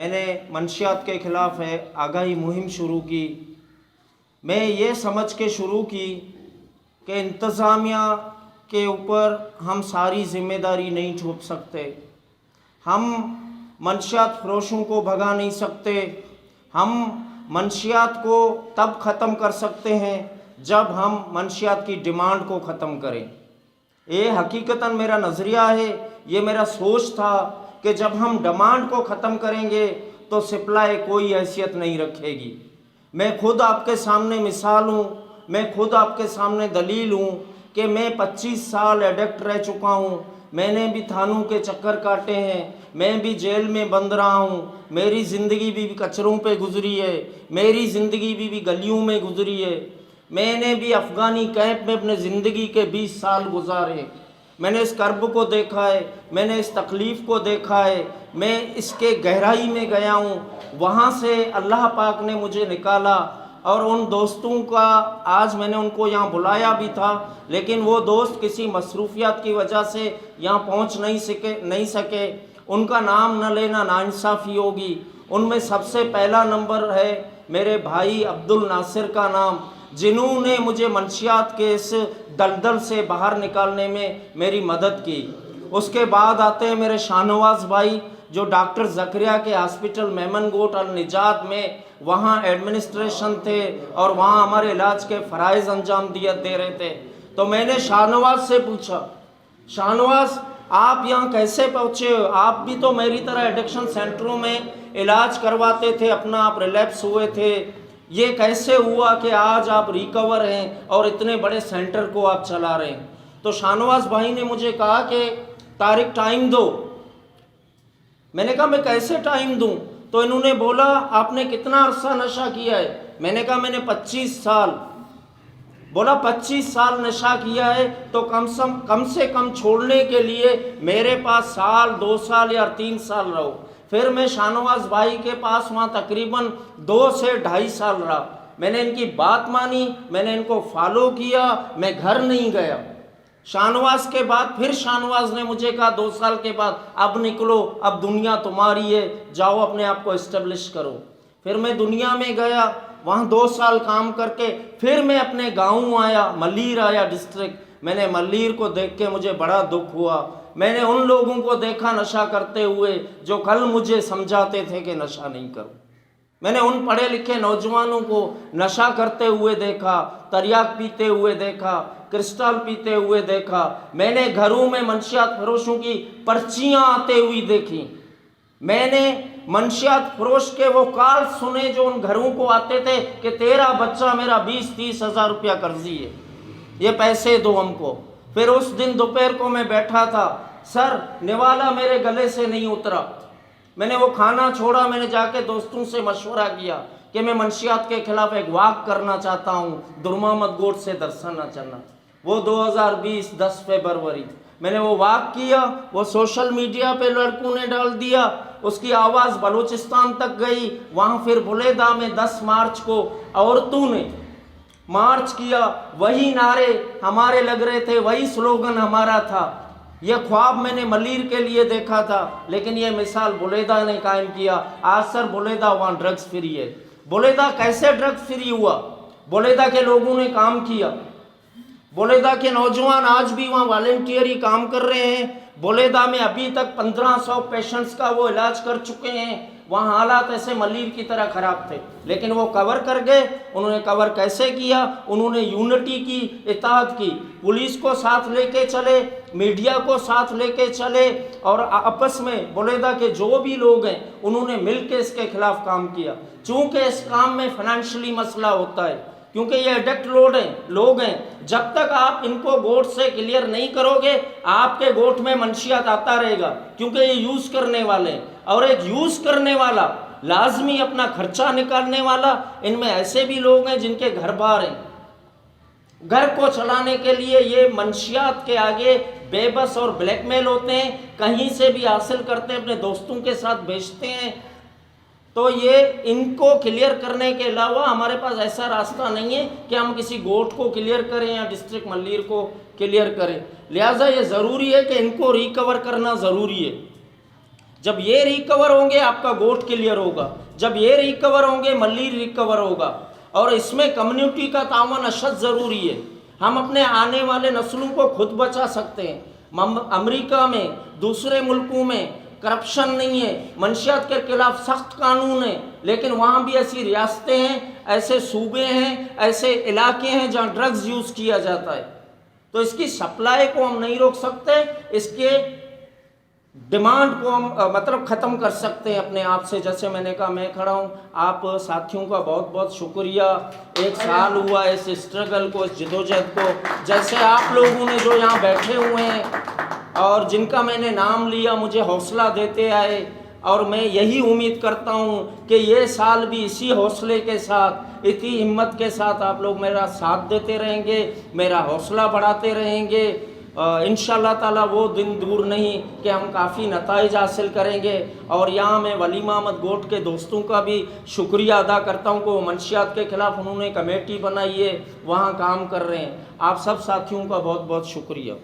मैंने मंशियात के ख़िलाफ़ है आगाही मुहिम शुरू की। मैं ये समझ के शुरू की कि इंतज़ामिया के ऊपर हम सारी ज़िम्मेदारी नहीं थोप सकते। हम मंशियात फ़रोशों को भगा नहीं सकते। हम मंशियात को तब ख़त्म कर सकते हैं जब हम मंशियात की डिमांड को ख़त्म करें। ये हकीकतन मेरा नज़रिया है, ये मेरा सोच था कि जब हम डिमांड को ख़त्म करेंगे तो सप्लाई कोई हैसियत नहीं रखेगी। मैं खुद आपके सामने मिसाल हूँ, मैं खुद आपके सामने दलील हूँ कि मैं 25 साल एडिक्ट रह चुका हूँ। मैंने भी थानों के चक्कर काटे हैं, मैं भी जेल में बंद रहा हूँ। मेरी ज़िंदगी भी कचरों पे गुजरी है, मेरी ज़िंदगी भी गलियों में गुजरी है। मैंने भी अफ़गानी कैंप में अपने ज़िंदगी के 20 साल गुजारे। मैंने इस कर्ब को देखा है, मैंने इस तकलीफ़ को देखा है, मैं इसके गहराई में गया हूँ। वहाँ से अल्लाह पाक ने मुझे निकाला और उन दोस्तों का आज मैंने उनको यहाँ बुलाया भी था, लेकिन वो दोस्त किसी मसरूफियात की वजह से यहाँ पहुँच नहीं सके। उनका नाम न लेना नाइंसाफ़ी होगी। उनमें सबसे पहला नंबर है मेरे भाई अब्दुल नासिर का नाम, जिन्होंने मुझे मंशियात के इस दलदल से बाहर निकालने में मेरी मदद की। उसके बाद आते हैं मेरे शाहनवाज भाई, जो डॉक्टर ज़करिया के हॉस्पिटल मेमनगोट अल निजात में वहाँ एडमिनिस्ट्रेशन थे और वहाँ हमारे इलाज के फ़राइज़ अंजाम दे रहे थे। तो मैंने शाहनवाज से पूछा, शाहनवाज आप यहाँ कैसे पहुँचे हो? आप भी तो मेरी तरह एडिक्शन सेंटरों में इलाज करवाते थे, अपना आप रिलैप्स हुए थे, ये कैसे हुआ कि आज आप रिकवर हैं और इतने बड़े सेंटर को आप चला रहे हैं? तो शाहनवाज भाई ने मुझे कहा कि तारिक टाइम दो। मैंने कहा मैं कैसे टाइम दूं? तो इन्होंने बोला आपने कितना अरसा नशा किया है? मैंने कहा मैंने 25 साल। बोला 25 साल नशा किया है तो कम से कम छोड़ने के लिए मेरे पास साल 2 साल या 3 साल रहो। फिर मैं शाहनवाज भाई के पास वहाँ तकरीबन 2 से 2.5 साल रहा। मैंने इनकी बात मानी, मैंने इनको फॉलो किया, मैं घर नहीं गया। शाहनवाज के बाद फिर शाहनवाज ने मुझे कहा 2 साल के बाद अब निकलो, अब दुनिया तुम्हारी है, जाओ अपने आप को इस्टेब्लिश करो। फिर मैं दुनिया में गया, वहाँ 2 साल काम करके फिर मैं अपने गाँव आया, मल्लीर आया डिस्ट्रिक्ट। मैंने मल्लीर को देख के मुझे बड़ा दुख हुआ। मैंने उन लोगों को देखा नशा करते हुए जो कल मुझे समझाते थे कि नशा नहीं करो। मैंने उन पढ़े लिखे नौजवानों को नशा करते हुए देखा, तरियाक पीते हुए देखा, क्रिस्टल पीते हुए देखा। मैंने घरों में मंशियात फरोशों की पर्चियाँ आते हुई देखी। मैंने मंशियात फरोश के वो कॉल सुने जो उन घरों को आते थे कि तेरा बच्चा मेरा 20-30 हज़ार रुपया कर्जी है, ये पैसे दो हमको। फिर उस दिन दोपहर को मैं बैठा था, सर निवाला मेरे गले से नहीं उतरा। मैंने वो खाना छोड़ा, मैंने जाके दोस्तों से मशवरा किया कि मैं मंशियात के खिलाफ एक वाक करना चाहता हूँ, दुर्मामद गोट से दरसना चलना। वो 2020 10 फरवरी मैंने वो वाक किया, वो सोशल मीडिया पे लड़कों ने डाल दिया, उसकी आवाज़ बलूचिस्तान तक गई। वहाँ फिर बुलेदा में 10 मार्च को औरतों ने मार्च किया, वही नारे हमारे लग रहे थे, वही स्लोगन हमारा था। यह ख्वाब मैंने मल्लीर के लिए देखा था, लेकिन यह मिसाल बुलेदा ने कायम किया। आज सर बुलेदा वहाँ ड्रग्स फ्री है। बुलेदा कैसे ड्रग्स फ्री हुआ? बुलेदा के लोगों ने काम किया। बुलेदा के नौजवान आज भी वहाँ वॉलंटियरी काम कर रहे हैं। बुलेदा में अभी तक 1500 पेशेंट्स का वो इलाज कर चुके हैं। वहाँ हालात ऐसे मल्लीर की तरह ख़राब थे, लेकिन वो कवर कर गए। उन्होंने कवर कैसे किया? उन्होंने यूनिटी की, इत्तेहाद की, पुलिस को साथ लेके चले, मीडिया को साथ लेके चले और आपस में बुलेदा के जो भी लोग हैं उन्होंने मिल के इसके खिलाफ काम किया। चूँकि इस काम में फाइनेंशियली मसला होता है, क्योंकि ये एडिक्ट लोग हैं, जब तक आप इनको गोट से क्लियर नहीं करोगे आपके गोट में मंशियात आता रहेगा, क्योंकि ये यूज़ करने वाले हैं। और एक यूज़ करने वाला लाजमी अपना खर्चा निकालने वाला, इनमें ऐसे भी लोग हैं जिनके घर बार हैं, घर को चलाने के लिए ये मंशियात के आगे बेबस और ब्लैकमेल होते हैं, कहीं से भी हासिल करते हैं, अपने दोस्तों के साथ बेचते हैं। तो ये इनको क्लियर करने के अलावा हमारे पास ऐसा रास्ता नहीं है कि हम किसी गोट को क्लियर करें या डिस्ट्रिक्ट मल्लीर को क्लियर करें। लिहाजा ये ज़रूरी है कि इनको रिकवर करना ज़रूरी है। जब ये रिकवर होंगे आपका गोट क्लियर होगा, जब ये रिकवर होंगे मल्ली रिकवर होगा। और इसमें कम्युनिटी का तावन अशद ज़रूरी है। हम अपने आने वाले नस्लों को खुद बचा सकते हैं। अमेरिका में, दूसरे मुल्कों में करप्शन नहीं है, मंशियात के खिलाफ सख्त कानून है, लेकिन वहाँ भी ऐसी रियासतें हैं, ऐसे सूबे हैं, ऐसे इलाके हैं जहाँ ड्रग्स यूज़ किया जाता है। तो इसकी सप्लाई को हम नहीं रोक सकते, इसके डिमांड को हम मतलब ख़त्म कर सकते हैं अपने आप से। जैसे मैंने कहा, मैं खड़ा हूँ, आप साथियों का बहुत बहुत शुक्रिया। 1 साल हुआ इस स्ट्रगल को, इस जदोजहद को। जैसे आप लोगों ने जो यहाँ बैठे हुए हैं और जिनका मैंने नाम लिया, मुझे हौसला देते आए, और मैं यही उम्मीद करता हूँ कि ये साल भी इसी हौसले के साथ, इतनी हिम्मत के साथ आप लोग मेरा साथ देते रहेंगे, मेरा हौसला बढ़ाते रहेंगे। इंशाअल्लाह ताला वो दिन दूर नहीं कि हम काफ़ी नताइज हासिल करेंगे। और यहाँ मैं वलीम अहमद गोट के दोस्तों का भी शुक्रिया अदा करता हूँ कि वो मंशियात के ख़िलाफ़ उन्होंने कमेटी बनाई है, वहाँ काम कर रहे हैं। आप सब साथियों का बहुत बहुत शुक्रिया।